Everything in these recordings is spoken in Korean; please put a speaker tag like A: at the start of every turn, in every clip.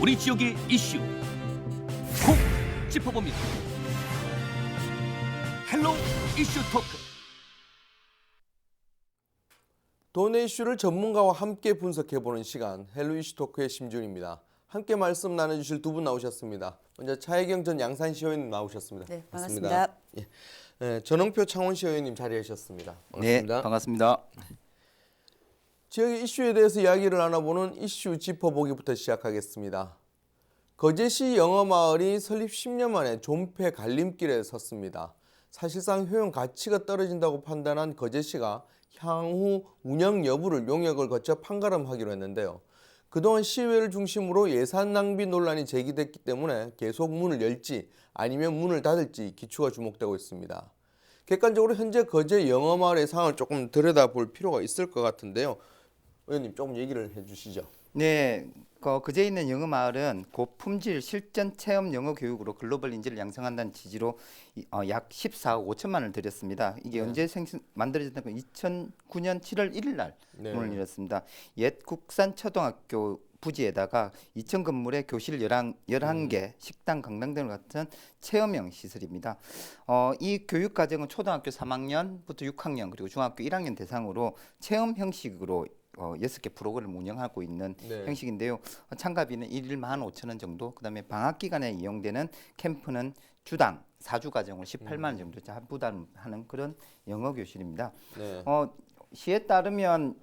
A: 우리 지역의 이슈 콕 짚어봅니다. 헬로 이슈 토크.
B: 도내 이슈를 전문가와 함께 분석해보는 시간, 헬로 이슈 토크의 심준입니다. 함께 말씀 나눠주실 두 분 나오셨습니다. 먼저 차혜경 전 양산시 의원님 나오셨습니다.
C: 네, 반갑습니다.
B: 예. 네, 전홍표 창원시 의원님 자리해 주셨습니다. 반갑습니다.
D: 네, 반갑습니다.
B: 지역의 이슈에 대해서 이야기를 나눠보는 이슈 짚어보기부터 시작하겠습니다. 거제시 영어마을이 설립 10년 만에 존폐 갈림길에 섰습니다. 사실상 효용 가치가 떨어진다고 판단한 거제시가 향후 운영 여부를 용역을 거쳐 판가름하기로 했는데요. 그동안 시의회를 중심으로 예산 낭비 논란이 제기됐기 때문에 계속 문을 열지 아니면 문을 닫을지 기추가 주목되고 있습니다. 객관적으로 현재 거제 영어마을의 상황을 조금 들여다볼 필요가 있을 것 같은데요. 의원님 조금 얘기를 해주시죠.
D: 네, 그제 있는 영어마을은 고품질 실전 체험 영어 교육으로 글로벌 인재를 양성한다는 취지로 약 14억 5천만 원을 들였습니다. 이게
B: 네.
D: 언제 만들어졌다면 2009년 7월 1일 날
B: 네.
D: 문을 열었습니다. 옛 국산초등학교 부지에다가 2천 건물의 교실 11개, 식당, 강당 등을 같은 체험형 시설입니다. 이 교육 과정은 초등학교 3학년부터 6학년 그리고 중학교 1학년 대상으로 체험 형식으로 6개 프로그램을 운영하고 있는
B: 네.
D: 형식인데요. 참가비는 1일 15,000원 정도, 그다음에 방학 기간에 이용되는 캠프는 주당 4주 과정으로 18만 원 정도 부담하는 그런 영어 교실입니다.
B: 네.
D: 시에 따르면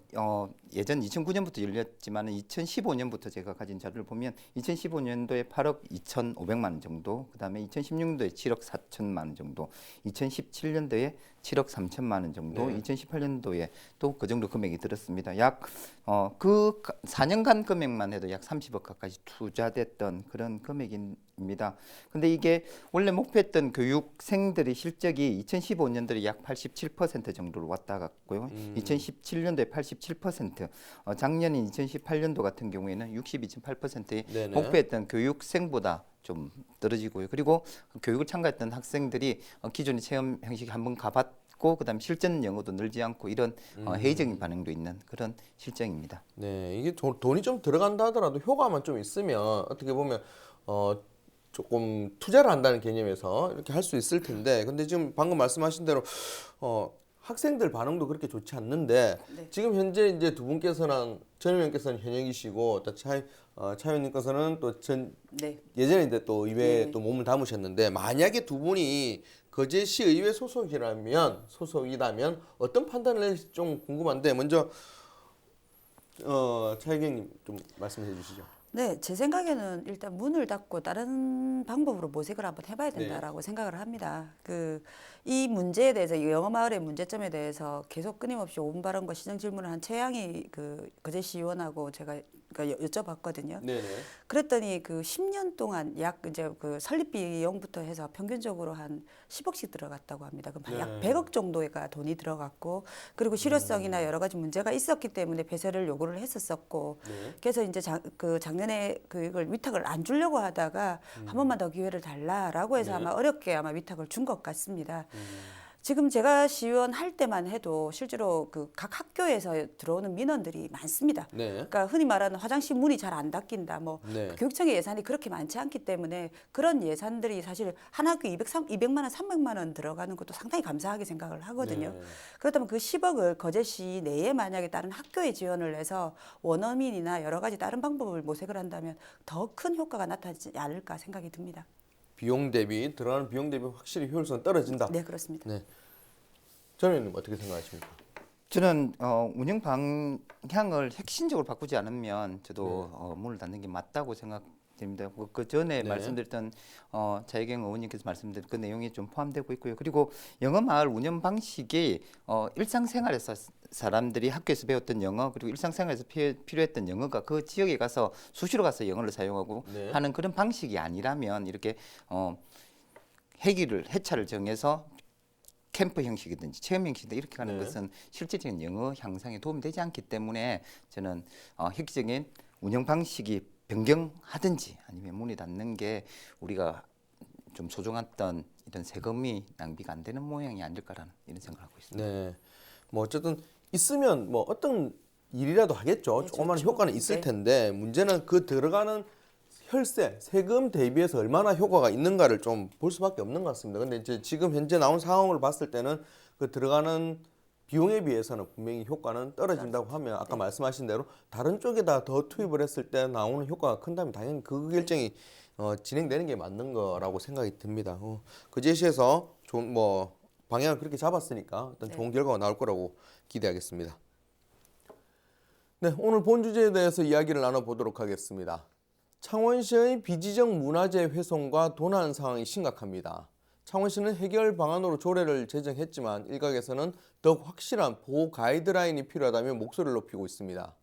D: 예전 2009년부터 열렸지만 2015년부터 제가 가진 자료를 보면 2015년도에 8억 2,500만 원 정도, 그다음에 2016년도에 7억 4천만 원 정도, 2017년도에 7억 3천만 원 정도,
B: 네.
D: 2018년도에 또 그 정도 금액이 들었습니다. 약 그 4년간 금액만 해도 약 30억 가까이 투자됐던 그런 금액입니다. 근데 이게 원래 목표했던 교육생들의 실적이 2015년도에 약 87% 정도로 왔다 갔고요. 2017년도에 87%, 작년인 2018년도 같은 경우에는 62.8%의
B: 네네.
D: 목표했던 교육생보다 좀 떨어지고요. 그리고 교육을 참가했던 학생들이 기존의 체험 형식 한번 가봤고 그다음에 실전 영어도 늘지 않고 이런 회의적인 반응도 있는 그런 실정입니다.
B: 네, 이게 돈이 좀 들어간다 하더라도 효과만 좀 있으면 어떻게 보면 조금 투자를 한다는 개념에서 이렇게 할 수 있을 텐데, 근데 지금 방금 말씀하신 대로 학생들 반응도 그렇게 좋지 않는데
C: 네.
B: 지금 현재 이제 두 분께서는 전 의원께서는 현역이시고 또 차 의원님께서는 또
C: 네.
B: 예전에 이제 또 의회에
C: 네.
B: 또 몸을 담으셨는데, 만약에 두 분이 거제시 의회 소속이라면 어떤 판단을 낼지 좀 궁금한데, 먼저 차 의원님 좀 말씀해 주시죠.
C: 네, 제 생각에는 일단 문을 닫고 다른 방법으로 모색을 한번 해봐야 된다라고 생각을 합니다. 이 문제에 대해서, 이 영어마을의 문제점에 대해서 계속 끊임없이 오분발언과 시정 질문을 한 최양희 거제시 의원하고 제가 여쭤봤거든요.
B: 네네.
C: 그랬더니 10년 동안 약 이제 설립 비용부터 해서 평균적으로 한 10억씩 들어갔다고 합니다. 그럼 약
B: 네.
C: 100억 정도가 돈이 들어갔고, 그리고 실효성이나 여러 가지 문제가 있었기 때문에 폐쇄를 요구를 했었고,
B: 네.
C: 그래서 이제 작년에 이걸 위탁을 안 주려고 하다가 한 번만 더 기회를 달라라고 해서
B: 네.
C: 아마 어렵게 위탁을 준 것 같습니다. 지금 제가 시의원 할 때만 해도 실제로 각 학교에서 들어오는 민원들이 많습니다.
B: 네.
C: 그러니까 흔히 말하는 화장실 문이 잘 안 닫힌다,
B: 네.
C: 교육청의 예산이 그렇게 많지 않기 때문에 그런 예산들이 사실 한 학교 200만 원, 300만 원 들어가는 것도 상당히 감사하게 생각을 하거든요.
B: 네.
C: 그렇다면 그 10억을 거제시 내에 만약에 다른 학교에 지원을 해서 원어민이나 여러 가지 다른 방법을 모색을 한다면 더 큰 효과가 나타나지 않을까 생각이 듭니다.
B: 들어가는 비용 대비 확실히 효율성 떨어진다.
C: 네, 그렇습니다.
B: 네. 전 의원님 어떻게 생각하십니까?
D: 저는 운영 방향을 핵심적으로 바꾸지 않으면 저도 문을 닫는 게 맞다고 생각됩니다. 그 전에
B: 네.
D: 말씀드렸던 자혜경 의원님께서 말씀드린 그 내용이 좀 포함되고 있고요. 그리고 영어마을 운영 방식이 일상생활에서 사람들이 학교에서 배웠던 영어, 그리고 일상생활에서 필요했던 영어가 그 지역에 가서 수시로 가서 영어를 사용하고
B: 네.
D: 하는 그런 방식이 아니라면 이렇게 해차를 정해서 캠프 형식이든지 체험 형식이든 이렇게 가는
B: 네.
D: 것은 실질적인 영어 향상에 도움이 되지 않기 때문에 저는 획기적인 운영 방식이 변경하든지 아니면 문이 닫는 게 우리가 좀 소중했던 이런 세금이 낭비가 안 되는 모양이 아닐까라는 이런 생각을 하고 있습니다.
B: 네. 뭐 어쨌든 있으면 뭐 어떤 일이라도 하겠죠.
C: 네,
B: 조그마한
C: 좋죠.
B: 효과는 있을
C: 네.
B: 텐데, 문제는 그 들어가는 혈세, 세금 대비해서 얼마나 효과가 있는가를 좀 볼 수밖에 없는 것 같습니다. 근데 이제 지금 현재 나온 상황을 봤을 때는 그 들어가는 비용에 비해서는 분명히 효과는 떨어진다고 하면 아까 말씀하신 대로 다른 쪽에다 더 투입을 했을 때 나오는 효과가 큰다면 당연히 그 결정이 진행되는 게 맞는 거라고 생각이 듭니다. 그 제시에서 좀 뭐 방향을 그렇게 잡았으니까 어떤 좋은 결과가 나올 거라고 기대하겠습니다. 네, 오늘 본 주제에 대해서 이야기를 나눠보도록 하겠습니다. 창원시의 비지정 문화재 훼손과 도난 상황이 심각합니다. 창원시는 해결 방안으로 조례를 제정했지만 일각에서는 더욱 확실한 보호 가이드라인이 필요하다며 목소리를 높이고 있습니다.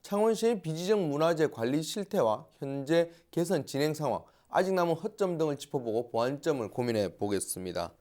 B: 창원시의 비지정 문화재 관리 실태와 현재 개선 진행 상황, 아직 남은 허점 등을 짚어보고 보완점을 고민해 보겠습니다.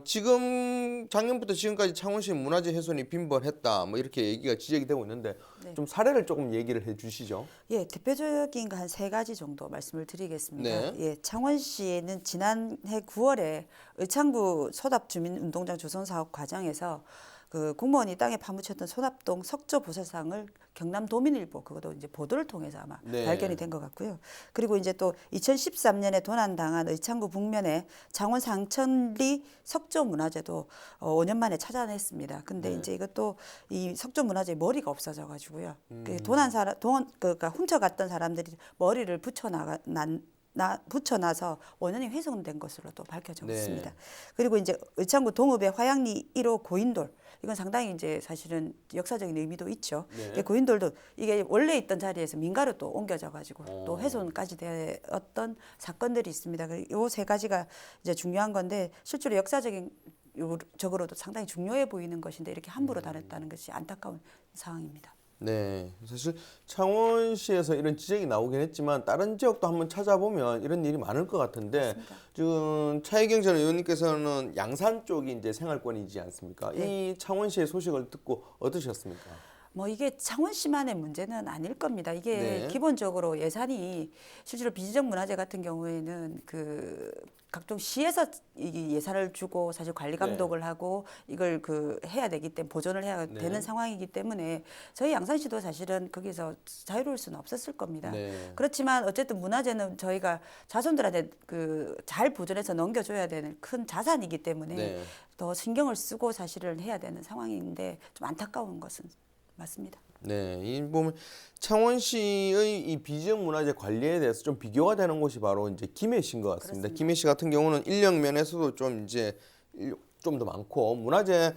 B: 지금 작년부터 지금까지 창원시 문화재 훼손이 빈번했다, 뭐 이렇게 얘기가 지적이 되고 있는데 좀 사례를 조금 얘기를 해주시죠.
C: 예, 대표적인 거 한 3가지 정도 말씀을 드리겠습니다.
B: 네.
C: 예, 창원시에는 지난해 9월에 의창구 소답 주민운동장 조성 사업 과정에서 그 공무원이 땅에 파묻혔던 소납동 석조 보살상을 경남도민일보 그것도 이제 보도를 통해서 아마 발견이 된 것 같고요. 그리고 이제 또 2013년에 도난당한 의창구 북면에 창원 상천리 석조 문화재도 5년 만에 찾아냈습니다. 근데 이제 이것도 이 석조 문화재 머리가 없어져 가지고요. 그 그러니까 훔쳐갔던 사람들이 머리를 붙여놔서 원인이 훼손된 것으로 또 밝혀져 있습니다. 그리고 이제 의창구 동읍의 화양리 1호 고인돌 이건 상당히 이제 사실은 역사적인 의미도 있죠. 고인돌도 이게 원래 있던 자리에서 민가로 또 옮겨져 가지고 또 훼손까지 되었던 사건들이 있습니다. 요 3가지가 이제 중요한 건데 실제로 역사적인 적으로도 상당히 중요해 보이는 것인데 이렇게 함부로 다뤘다는 것이 안타까운 상황입니다.
B: 네, 사실 창원시에서 이런 지적이 나오긴 했지만 다른 지역도 한번 찾아보면 이런 일이 많을 것 같은데
C: 맞습니다.
B: 지금 차이경 전 의원님께서는 양산 쪽이 이제 생활권이지 않습니까?
C: 네.
B: 이 창원시의 소식을 듣고 어떠셨습니까?
C: 뭐 이게 창원시만의 문제는 아닐 겁니다. 이게 기본적으로 예산이 실제로 비지정 문화재 같은 경우에는 그 각종 시에서 이 예산을 주고 사실 관리 감독을 하고 이걸 그 해야 되기 때문에 보존을 해야 되는 상황이기 때문에 저희 양산시도 사실은 거기서 자유로울 수는 없었을 겁니다. 그렇지만 어쨌든 문화재는 저희가 자손들한테 그 잘 보존해서 넘겨줘야 되는 큰 자산이기 때문에 더 신경을 쓰고 사실은 해야 되는 상황인데 좀 안타까운 것은 맞습니다.
B: 네, 이 보면 창원시의 이 비지정 문화재 관리에 대해서 좀 비교가 되는 곳이 바로 이제 김해시인 것 같습니다.
C: 그렇습니다.
B: 김해시 같은 경우는 인력 면에서도 좀 이제 좀 더 많고 문화재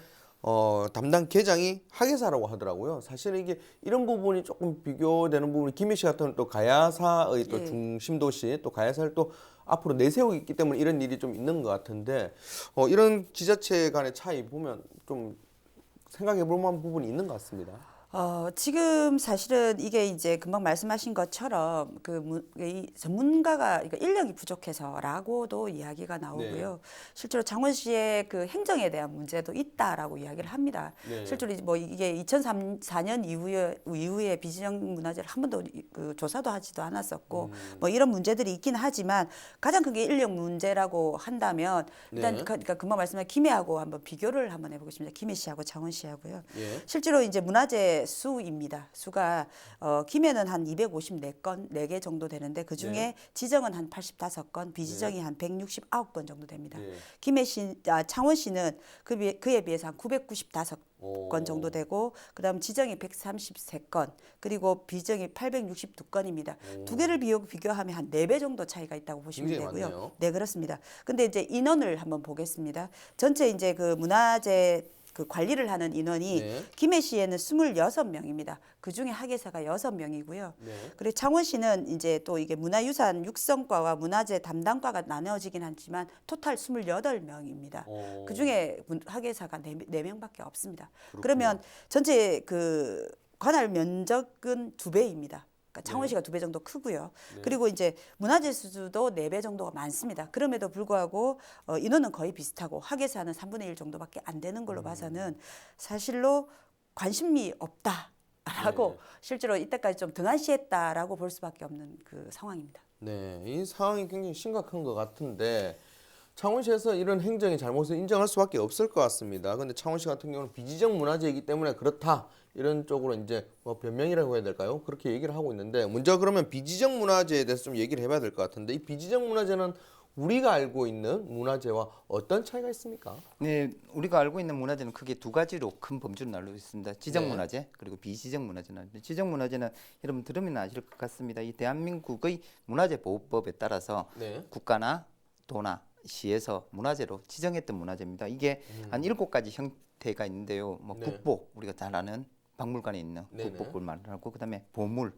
B: 담당 계장이 학예사라고 하더라고요. 사실 이게 이런 부분이 조금 비교되는 부분이 김해시 같은 경우는 또 가야사의 또 중심 도시 또 가야사를 또 앞으로 내세우고 있기 때문에 이런 일이 좀 있는 것 같은데 이런 지자체 간의 차이 보면 좀 생각해 볼 만한 부분이 있는 것 같습니다.
C: 지금 사실은 이게 이제 금방 말씀하신 것처럼 이 전문가가 그러니까 인력이 부족해서라고도 이야기가 나오고요. 실제로 창원시의 그 행정에 대한 문제도 있다라고 이야기를 합니다. 실제로 뭐 이게 2004년 이후에 비지정 문화재를 한 번도 그 조사도 하지도 않았었고 뭐 이런 문제들이 있긴 하지만 가장 큰 게 인력 문제라고 한다면 일단 그러니까 금방 말씀하신 김해하고 한번 비교를 한번 해보겠습니다. 김해시하고 창원시하고요. 실제로 이제 문화재 수입니다. 수가 김해는 한 254건, 4개 정도 되는데 그중에 지정은 한 85건, 비지정이 한 169건 정도 됩니다. 창원시는 그에 비해서 한 995건 정도 되고 그다음 지정이 133건, 그리고 비정이 862건입니다. 두 개를 비교하면 한 4배 정도 차이가 있다고 보시면 되고요.
B: 많네요.
C: 네, 그렇습니다. 근데 이제 인원을 한번 보겠습니다. 전체 이제 그 문화재 그 관리를 하는 인원이 김해시에는 26명입니다. 그중에 학예사가 6명이고요. 그리고 창원시는 이제 또 이게 문화유산 육성과와 문화재 담당과가 나눠지긴 하지만 토탈 28명입니다. 그중에 학예사가 4명밖에 없습니다. 그러면 전체 그 관할 면적은 2배입니다. 창원시가 2배 정도 크고요. 그리고 이제 문화재 수도 4배 정도가 많습니다. 그럼에도 불구하고 인원은 거의 비슷하고 학예사는 3분의 1 정도밖에 안 되는 걸로 봐서는 사실로 관심이 없다라고 실제로 이때까지 좀 등한시했다라고 볼 수밖에 없는 그 상황입니다.
B: 네, 이 상황이 굉장히 심각한 것 같은데 창원시에서 이런 행정의 잘못을 인정할 수밖에 없을 것 같습니다. 근데 창원시 같은 경우는 비지정 문화재이기 때문에 그렇다. 이런 쪽으로 이제 뭐 변명이라고 해야 될까요? 그렇게 얘기를 하고 있는데 먼저 그러면 비지정 문화재에 대해서 좀 얘기를 해봐야 될 것 같은데 이 비지정 문화재는 우리가 알고 있는 문화재와 어떤 차이가 있습니까?
D: 네, 우리가 알고 있는 문화재는 크게 두 가지로 큰 범주를 나누고 있습니다. 지정
B: 네.
D: 문화재 그리고 비지정 문화재는 지정 문화재는 여러분 들으면 아실 것 같습니다. 이 대한민국의 문화재 보호법에 따라서
B: 네.
D: 국가나 도나 시에서 문화재로 지정했던 문화재입니다. 이게 한 7가지 형태가 있는데요. 뭐
B: 네.
D: 국보 우리가 잘 아는 박물관에 있는
B: 네네.
D: 국보를 말하고 그다음에 보물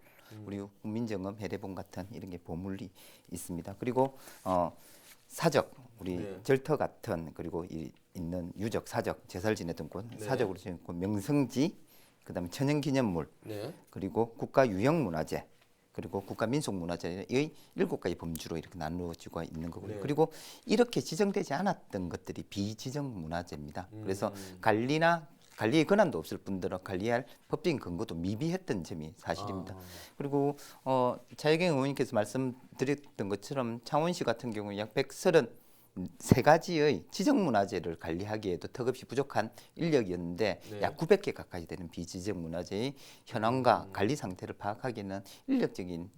D: 우리 국민정음 해대본 같은 이런 게 보물이 있습니다. 그리고 사적 우리
B: 네.
D: 절터 같은 그리고 있는 유적 사적 제사를 지내던 곳
B: 네.
D: 사적으로 지은 곳 명성지 그다음에 천연기념물
B: 네.
D: 그리고 국가 유형문화재 그리고 국가민속문화재의 7가지 범주로 이렇게 나누어지고 있는 거고요.
B: 네.
D: 그리고 이렇게 지정되지 않았던 것들이 비지정 문화재입니다. 그래서 관리의 권한도 없을 뿐더러 관리할 법적인 근거도 미비했던 점이 사실입니다. 그리고 차혜경 의원님께서 말씀드렸던 것처럼 창원시 같은 경우 약 133가지의 지정문화재를 관리하기에도 턱없이 부족한 인력이었는데
B: 네.
D: 약 900개 가까이 되는 비지정 문화재의 현황과 관리 상태를 파악하기에는 인력적인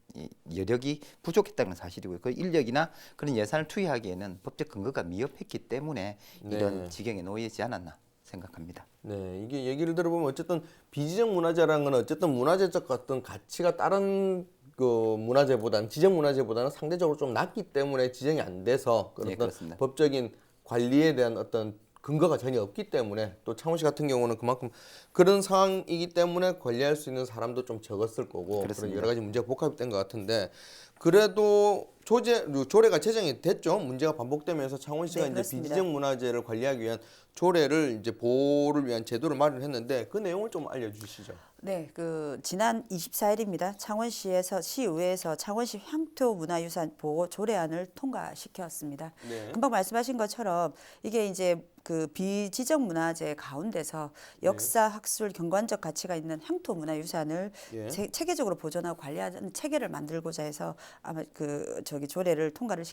D: 여력이 부족했다는 사실이고요. 그 인력이나 그런 예산을 투여하기에는 법적 근거가 미흡했기 때문에
B: 네.
D: 이런 지경에 놓이지 않았나 생각합니다.
B: 네, 이게 얘기를 들어보면 어쨌든 비지정 문화재라는 건 어쨌든 문화재적 어떤 가치가 다른 그 문화재보다는 지정 문화재보다는 상대적으로 좀 낮기 때문에 지정이 안 돼서 그런
D: 네,
B: 어떤
D: 그렇습니다.
B: 법적인 관리에 대한 어떤 근거가 전혀 없기 때문에 또 창원시 같은 경우는 그만큼 그런 상황이기 때문에 관리할 수 있는 사람도 좀 적었을 거고 그런
D: 그렇습니다.
B: 여러 가지 문제가 복합된 것 같은데 그래도 조례가 제정이 됐죠. 문제가 반복되면서 창원시가
C: 네,
B: 이제
C: 그렇습니다.
B: 비지정 문화재를 관리하기 위한 조례를 이제 보호를 위한 제도를 마련했는데 그 내용을 좀 알려주시죠.
C: 네, 그 지난 24일입니다. 창원시에서 시의회에서 창원시 향토문화유산 보호 조례안을 통과시켰습니다.
B: 네.
C: 금방 말씀하신 것처럼 이게 이제 그 비지정 문화재 가운데서 역사, 학술, 경관적 가치가 있는 향토문화유산을
B: 예.
C: 체계적으로 보존하고 관리하는 체계를 만들고자 해서 아마 그 조례를 통과를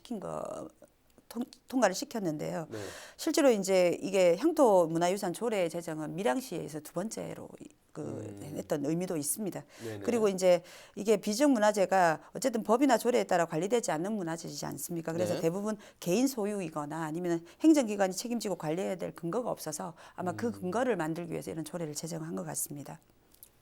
C: 시켰는데요.
B: 네.
C: 실제로 이제 이게 향토문화유산 조례 제정은 밀양시에서 두 번째로 했던 의미도 있습니다.
B: 네네.
C: 그리고 이제 이게 비정문화재가 어쨌든 법이나 조례에 따라 관리되지 않는 문화재이지 않습니까? 그래서
B: 네.
C: 대부분 개인 소유이거나 아니면 행정기관이 책임지고 관리해야 될 근거가 없어서 아마 그 근거를 만들기 위해서 이런 조례를 제정한 것 같습니다.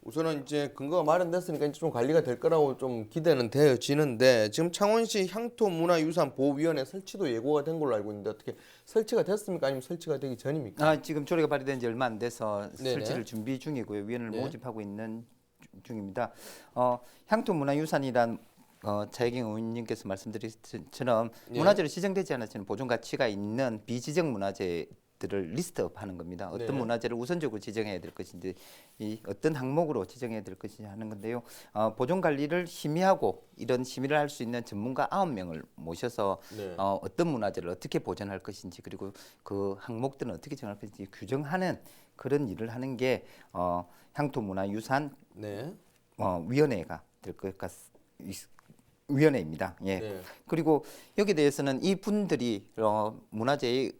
B: 우선은 이제 근거가 마련됐으니까 이제 좀 관리가 될 거라고 좀 기대는 되어지는데 지금 창원시 향토문화유산보호위원회 설치도 예고가 된 걸로 알고 있는데 어떻게 설치가 됐습니까? 아니면 설치가 되기 전입니까?
D: 지금 조례가 발의된 지 얼마 안 돼서
B: 네네.
D: 설치를 준비 중이고요. 위원을
B: 네.
D: 모집하고 있는 중입니다. 향토문화유산이란 차혜경 의원님께서 말씀드린 것처럼
B: 예.
D: 문화재로 지정되지 않았지만 보존 가치가 있는 비지정 문화재들을 리스트업하는 겁니다. 어떤
B: 네.
D: 문화재를 우선적으로 지정해야 될 것인지, 어떤 항목으로 지정해야 될 것인지 하는 건데요. 보존 관리를 심의하고 이런 심의를 할 수 있는 전문가 9명을 모셔서
B: 네.
D: 어떤 문화재를 어떻게 보존할 것인지 그리고 그 항목들은 어떻게 정할 것인지 규정하는 그런 일을 하는 게 향토문화유산
B: 네.
D: 위원회가 될 것 위원회입니다. 예.
B: 네.
D: 그리고 여기에 대해서는 이 분들이 문화재를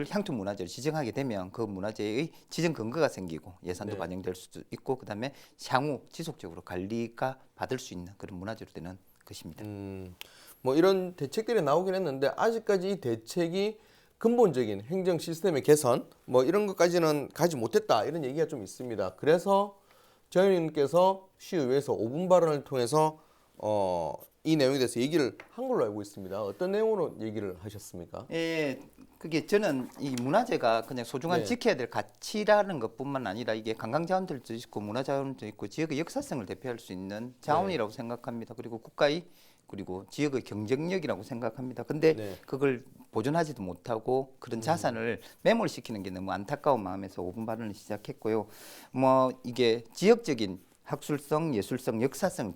D: 향토 문화재로 지정하게 되면 그 문화재의 지정 근거가 생기고 예산도
B: 네.
D: 반영될 수도 있고 그다음에 향후 지속적으로 관리가 받을 수 있는 그런 문화재로 되는 것입니다.
B: 뭐 이런 대책들이 나오긴 했는데 아직까지 이 대책이 근본적인 행정 시스템의 개선 뭐 이런 것까지는 가지 못했다 이런 얘기가 좀 있습니다. 그래서 정 의원님께서 시의회에서 5분 발언을 통해서 이 내용에 대해서 얘기를 한 걸로 알고 있습니다. 어떤 내용으로 얘기를 하셨습니까?
D: 예, 그게 저는 이 문화재가 그냥 소중한
B: 네.
D: 지켜야 될 가치라는 것뿐만 아니라 이게 관광자원들도 있고 문화자원도 있고 지역의 역사성을 대표할 수 있는 자원이라고 생각합니다. 그리고 국가의 그리고 지역의 경쟁력이라고 생각합니다. 근데
B: 네.
D: 그걸 보존하지도 못하고 그런 자산을 매몰시키는 게 너무 안타까운 마음에서 5분 발언을 시작했고요. 뭐 이게 지역적인 학술성, 예술성, 역사성을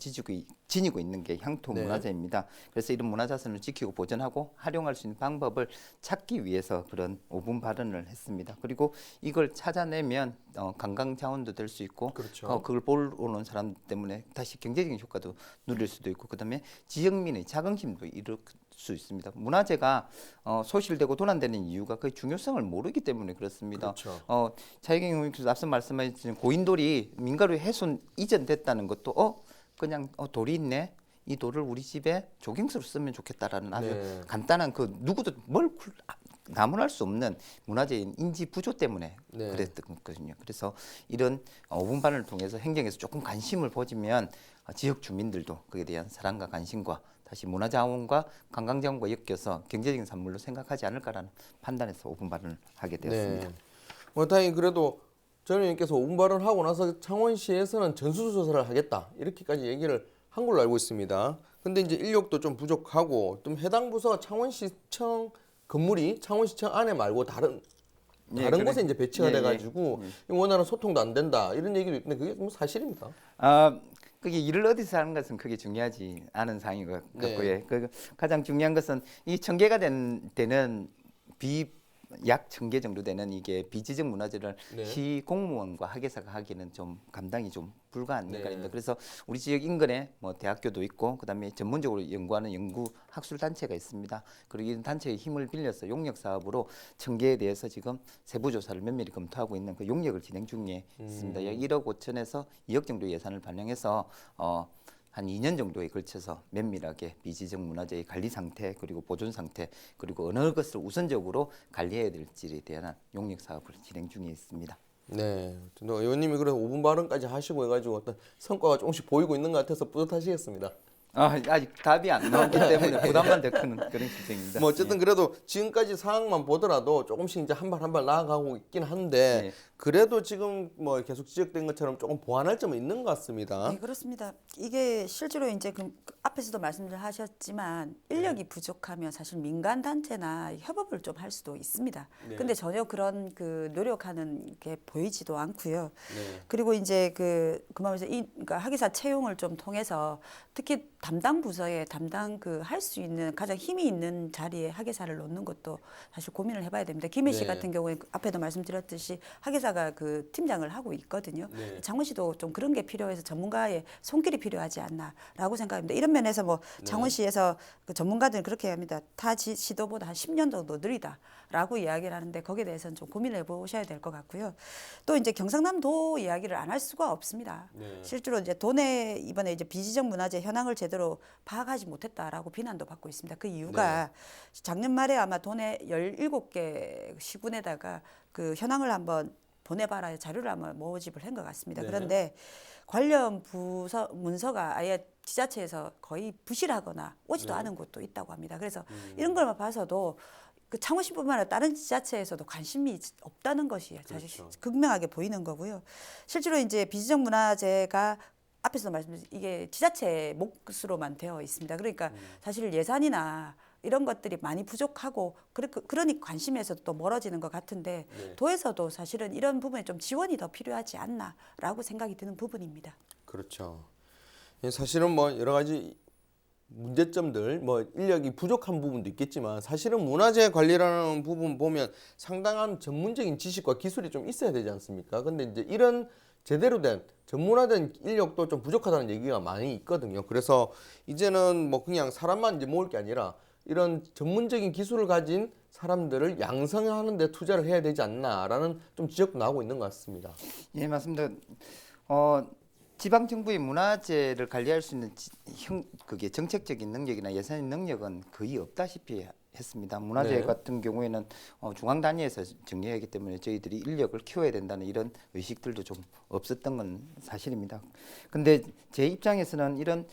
D: 지니고 있는 게 향토
B: 네.
D: 문화재입니다. 그래서 이런 문화자산을 지키고 보존하고 활용할 수 있는 방법을 찾기 위해서 그런 5분 발언을 했습니다. 그리고 이걸 찾아내면 관광 자원도 될 수 있고
B: 그렇죠.
D: 그걸 보러 오는 사람 때문에 다시 경제적인 효과도 누릴 수도 있고 그다음에 지역민의 자긍심도 이룰 수 있습니다. 문화재가 소실되고 도난되는 이유가 그 중요성을 모르기 때문에 그렇습니다.
B: 그렇죠.
D: 차혜경 의원님께서 앞서 말씀하신 고인돌이 민가로 훼손 이전됐다는 것도 그냥 돌이 있네. 이 돌을 우리 집에 조경수로 쓰면 좋겠다라는 아주
B: 네.
D: 간단한 그 누구도 나무랄 수 없는 문화재인 인지 부조 때문에
B: 네.
D: 그랬던 거거든요. 그래서 이런 5분반을 통해서 행정에서 조금 관심을 보지면 지역 주민들도 그에 대한 사랑과 관심과 다시 문화자원과 관광자원과 엮여서 경제적인 산물로 생각하지 않을까라는 판단에서 5분반을 하게 되었습니다.
B: 네. 다행히 그래도 전 의원님께서 5분 발언하고 나서 창원시에서는 전수조사를 하겠다 이렇게까지 얘기를 한 걸로 알고 있습니다. 근데 이제 인력도 좀 부족하고 좀 해당 부서가 창원시청 건물이 창원시청 안에 말고 다른 곳에 이제 배치가 돼가지고 원하는 소통도 안 된다 이런 얘기도 있는데 그게 뭐 사실입니까?
D: 그게 일을 어디서 하는 것은 크게 중요하지 않은 사항인 것 같고요. 그 가장 중요한 것은 이 전개가 되는 약 1000개 정도 되는 이게 비지적 문화재를 시 공무원과 학예사가 하기에는 좀 감당이 좀 불가한 인간입니다. 그래서 우리 지역 인근에 뭐 대학교도 있고 그다음에 전문적으로 연구하는 연구 학술 단체가 있습니다. 그리고 이 단체의 힘을 빌려서 용역 사업으로 1000개에 대해서 지금 세부 조사를 면밀히 검토하고 있는 그 용역을 진행 중에 있습니다. 약 1억 5천에서 2억 정도 예산을 반영해서 한 2년 정도에 걸쳐서 면밀하게 비지적 문화재의 관리 상태 그리고 보존 상태 그리고 어느 것을 우선적으로 관리해야 될지에 대한 용역 사업을 진행 중에 있습니다.
B: 네, 의원님이 그래서 5분 발언까지 하시고 해가지고 어떤 성과가 조금씩 보이고 있는 것 같아서 뿌듯하시겠습니다.
D: 아직 답이 안 나오기 때문에 부담만 더 크는 그런 실정입니다.
B: 뭐 어쨌든 그래도 지금까지 상황만 보더라도 조금씩 이제 한 발 한 발 나아가고 있긴 한데 그래도 지금 뭐 계속 지적된 것처럼 조금 보완할 점은 있는 것 같습니다.
C: 네, 그렇습니다. 이게 실제로 이제 그 앞에서도 말씀을 하셨지만 인력이 부족하면 사실 민간 단체나 협업을 좀 할 수도 있습니다. 근데 전혀 그런 그 노력하는 게 보이지도 않고요. 그리고 이제 그만해서 그러니까 학예사 채용을 좀 통해서 특히 담당 부서에 그 할 수 있는 가장 힘이 있는 자리에 학예사를 놓는 것도 사실 고민을 해봐야 됩니다. 김해 씨 같은 경우에 앞에도 말씀드렸듯이 학예사가 그 팀장을 하고 있거든요. 창원시도 좀 그런 게 필요해서 전문가의 손길이 필요하지 않나라고 생각합니다. 이런 면에서 뭐 창원시에서 그 전문가들은 그렇게 합니다. 타 시도보다 한 10년 정도 느리다라고 이야기를 하는데 거기에 대해서는 좀 고민을 해보셔야 될 것 같고요. 또 이제 경상남도 이야기를 안 할 수가 없습니다. 실제로 이제 도내 이번에 이제 비지적 문화재 현황을 제대로 파악하지 못했다라고 비난도 받고 있습니다. 그 이유가 작년 말에 아마 도내 17개 시군에다가 그 현황을 한번 보내봐라 자료를 아마 모집을 한 것 같습니다. 그런데 관련 부서 문서가 아예 지자체에서 거의 부실하거나 오지도 않은 곳도 있다고 합니다. 그래서 이런 걸 봐서도 그 창원시뿐만 아니라 다른 지자체에서도 관심이 없다는 것이 사실 극명하게 보이는 거고요. 실제로 이제 비지적 문화재가 앞에서도 말씀드린 이게 지자체 몫으로만 되어 있습니다. 그러니까 사실 예산이나 이런 것들이 많이 부족하고 그러니 관심에서도 또 멀어지는 것 같은데 도에서도 사실은 이런 부분에 좀 지원이 더 필요하지 않나라고 생각이 드는 부분입니다.
B: 그렇죠. 사실은 뭐 여러 가지 문제점들, 뭐 인력이 부족한 부분도 있겠지만 사실은 문화재 관리라는 부분 보면 상당한 전문적인 지식과 기술이 좀 있어야 되지 않습니까? 근데 이제 이런 제대로 된 전문화된 인력도 좀 부족하다는 얘기가 많이 있거든요. 그래서 이제는 뭐 그냥 사람만 이제 모을 게 아니라 이런 전문적인 기술을 가진 사람들을 양성하는 데 투자를 해야 되지 않나라는 좀 지적도 나오고 있는 것 같습니다.
D: 예, 맞습니다. 지방 정부의 문화재를 관리할 수 있는 그게 정책적인 능력이나 예산의 능력은 거의 없다시피 했습니다. 문화재 같은 경우에는 중앙 단위에서 정리하기 때문에 저희들이 인력을 키워야 된다는 이런 의식들도 좀 없었던 건 사실입니다. 근데 제 입장에서는 이런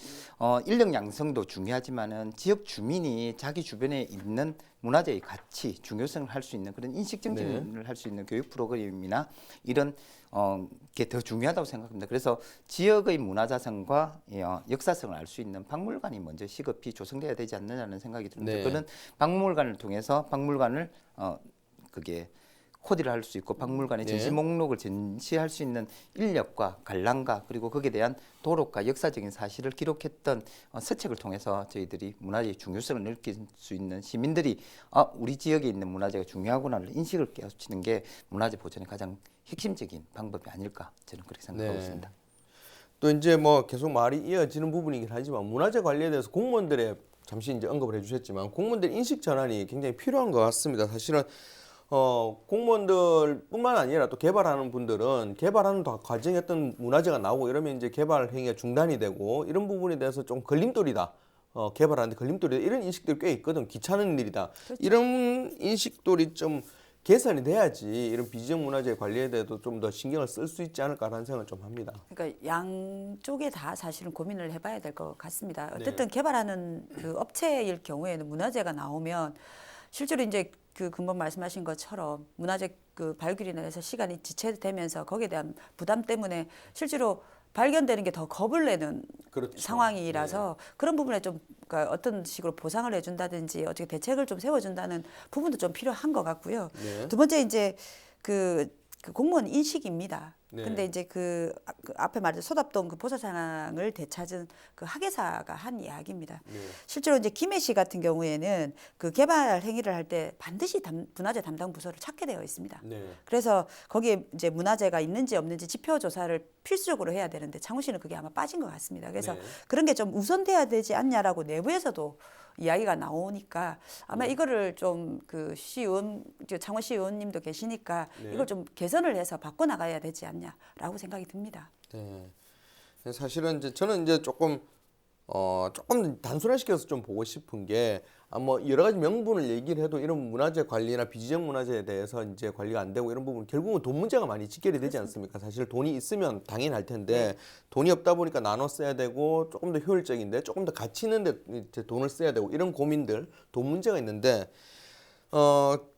D: 인력 양성도 중요하지만은 지역 주민이 자기 주변에 있는 문화재의 가치, 중요성을 할 수 있는 그런 인식 정진을 할 수 있는 교육 프로그램이나 이런 게 더 중요하다고 생각합니다. 그래서 지역의 문화자산과 역사성을 알 수 있는 박물관이 먼저 시급히 조성돼야 되지 않느냐는 생각이 듭니다. 그런 박물관을 통해서 박물관을 그게 코디를 할 수 있고 박물관의 전시 목록을 전시할 수 있는 인력과 관람가 그리고 거기에 대한 도록과 역사적인 사실을 기록했던 서책을 통해서 저희들이 문화재의 중요성을 느낄 수 있는 시민들이 우리 지역에 있는 문화재가 중요하구나를 인식을 깨우치는 게 문화재 보존의 가장 핵심적인 방법이 아닐까 저는 그렇게 생각하고 있습니다.
B: 또 이제 뭐 계속 말이 이어지는 부분이긴 하지만 문화재 관리에 대해서 공무원들의 잠시 이제 언급을 해주셨지만 공무원들 인식 전환이 굉장히 필요한 것 같습니다. 사실은 공무원들뿐만 아니라 또 개발하는 분들은 개발하는 과정에 어떤 문화재가 나오고 이러면 이제 개발 행위가 중단이 되고 이런 부분에 대해서 좀 걸림돌이다. 개발하는데 걸림돌이다. 이런 인식들이 꽤 있거든. 귀찮은 일이다.
C: 그렇죠.
B: 이런 인식들이 좀 개선이 돼야지 이런 비지역 문화재 관리에 대해서 좀 더 신경을 쓸 수 있지 않을까라는 생각을 좀 합니다.
C: 그러니까 양쪽에 다 사실은 고민을 해봐야 될 것 같습니다.
B: 네.
C: 어쨌든 개발하는 그 업체일 경우에는 문화재가 나오면 실제로 이제 그 금방 말씀하신 것처럼 문화재 그 발굴이나 해서 시간이 지체되면서 거기에 대한 부담 때문에 실제로 발견되는 게 더 겁을 내는
B: 그렇죠.
C: 상황이라서 그런 부분에 좀 그러니까 어떤 식으로 보상을 해준다든지 어떻게 대책을 좀 세워준다는 부분도 좀 필요한 것 같고요.
B: 네.
C: 두 번째 이제 그 공무원 인식입니다.
B: 네.
C: 근데 이제 그 앞에 말했던 소답동 그 보사상을 되찾은 그 학예사가 한 이야기입니다.
B: 네.
C: 실제로 이제 김해시 같은 경우에는 그 개발 행위를 할 때 반드시 문화재 담당 부서를 찾게 되어 있습니다.
B: 네.
C: 그래서 거기에 이제 문화재가 있는지 없는지 지표 조사를 필수적으로 해야 되는데 창원시는 그게 아마 빠진 것 같습니다. 그래서
B: 네.
C: 그런 게 좀 우선돼야 되지 않냐라고 내부에서도 이야기가 나오니까 아마 이거를 좀 그 시의원, 창원시 의원님도 계시니까
B: 네.
C: 이걸 좀 개선을 해서 바꿔 나가야 되지 않냐라고 생각이 듭니다.
B: 네. 사실은 이제 저는 이제 조금 단순화시켜서 좀 보고 싶은 게 뭐 여러 가지 명분을 얘기를 해도 이런 문화재 관리나 비지역 문화재에 대해서 이제 관리가 안 되고 이런 부분 결국은 돈 문제가 많이 직결이 되지 않습니까? 사실 돈이 있으면 당연히 할 텐데 돈이 없다 보니까 나눠 써야 되고 조금 더 효율적인데 조금 더 가치 있는데 이제 돈을 써야 되고 이런 고민들 돈 문제가 있는데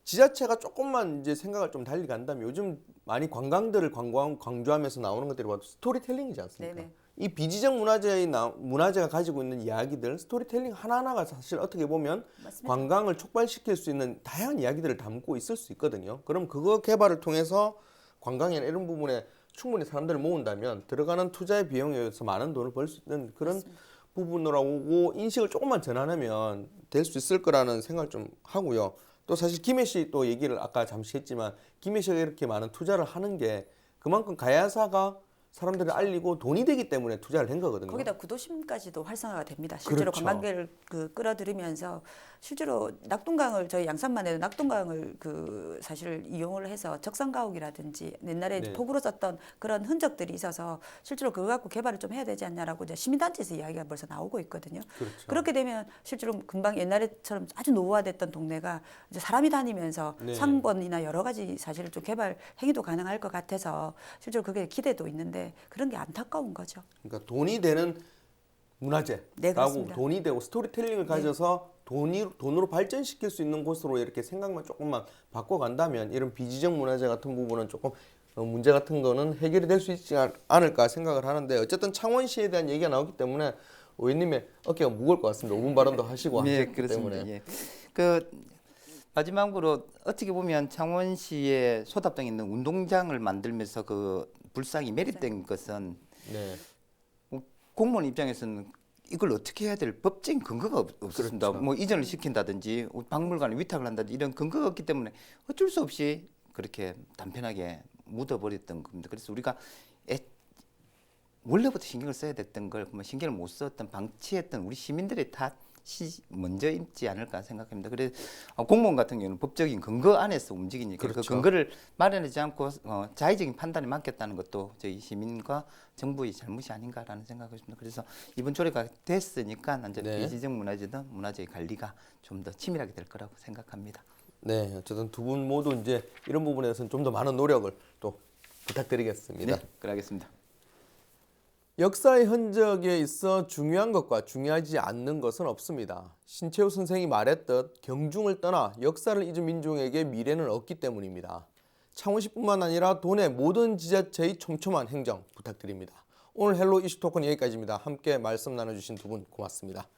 B: 지자체가 조금만 이제 생각을 좀 달리 간다면 요즘 많이 관광들을 강조하면서 나오는 것들이 바로 스토리텔링이지 않습니까?
C: 네네.
B: 이 비지적 문화재가 가지고 있는 이야기들, 스토리텔링 하나하나가 사실 어떻게 보면
C: 맞습니다.
B: 관광을 촉발시킬 수 있는 다양한 이야기들을 담고 있을 수 있거든요. 그럼 그거 개발을 통해서 관광이나 이런 부분에 충분히 사람들을 모은다면 들어가는 투자의 비용에 의해서 많은 돈을 벌 수 있는 그런 부분으로 인식을 조금만 전환하면 될 수 있을 거라는 생각을 좀 하고요. 또 사실 김해시 또 얘기를 아까 잠시 했지만 김해시가 이렇게 많은 투자를 하는 게 그만큼 가야사가 사람들을 알리고 돈이 되기 때문에 투자를 한 거거든요.
C: 거기다 구도심까지도 활성화가 됩니다. 실제로
B: 그렇죠.
C: 관광객을 끌어들이면서 실제로 낙동강을 저희 양산만 해도 낙동강을 사실 이용을 해서 적산가옥이라든지 옛날에
B: 네.
C: 폭우로 썼던 그런 흔적들이 있어서 실제로 그거 갖고 개발을 좀 해야 되지 않냐라고 이제 시민단체에서 이야기가 벌써 나오고 있거든요.
B: 그렇죠.
C: 그렇게 되면 실제로 금방 옛날에처럼 아주 노후화됐던 동네가 이제 사람이 다니면서
B: 네.
C: 상권이나 여러 가지 사실 좀 개발 행위도 가능할 것 같아서 실제로 그게 기대도 있는데 그런 게 안타까운 거죠.
B: 그러니까 돈이 되는 문화재라고
C: 네, 그렇습니다.
B: 돈이 되고 스토리텔링을 가져서 돈으로 발전시킬 수 있는 곳으로 이렇게 생각만 조금만 바꿔간다면 이런 비지적 문화재 같은 부분은 조금 문제 같은 거는 해결이 될 수 있지 않을까 생각을 하는데 어쨌든 창원시에 대한 얘기가 나오기 때문에 의원님의 어깨가 무거울 것 같습니다. 5분 발언도 하시고
D: 네,
B: 하셨기
D: 그렇습니다.
B: 때문에.
D: 예. 그 마지막으로 어떻게 보면 창원시의 소답동에 있는 운동장을 만들면서 그 불상이 매립된 것은
B: 네.
D: 공무원 입장에서는 이걸 어떻게 해야 될 법적인 근거가 없습니다.
B: 그렇죠.
D: 뭐 이전을 시킨다든지 박물관에 위탁을 한다든지 이런 근거가 없기 때문에 어쩔 수 없이 그렇게 단편하게 묻어버렸던 겁니다. 그래서 우리가 원래부터 신경을 써야 됐던 걸 신경을 못 썼던 방치했던 우리 시민들의 탓이 먼저 있지 않을까 생각합니다. 그래서 공무원 같은 경우는 법적인 근거 안에서 움직이니까
B: 그렇죠.
D: 그 근거를 마련하지 않고 자의적인 판단에 맡겼다는 것도 저희 시민과 정부의 잘못이 아닌가라는 생각을 했습니다. 그래서 이번 조례가 됐으니까 이제
B: 네.
D: 비지적 문화재든 문화재의 관리가 좀 더 치밀하게 될 거라고 생각합니다.
B: 네, 어쨌든 두 분 모두 이제 이런 부분에 대해서는 좀 더 많은 노력을 또 부탁드리겠습니다.
D: 네, 그러겠습니다.
B: 역사의 흔적에 있어 중요한 것과 중요하지 않는 것은 없습니다. 신채호 선생이 말했듯 경중을 떠나 역사를 잊은 민중에게 미래는 없기 때문입니다. 창원시뿐만 아니라 도내 모든 지자체의 촘촘한 행정 부탁드립니다. 오늘 헬로 이슈 토크는 여기까지입니다. 함께 말씀 나눠주신 두 분 고맙습니다.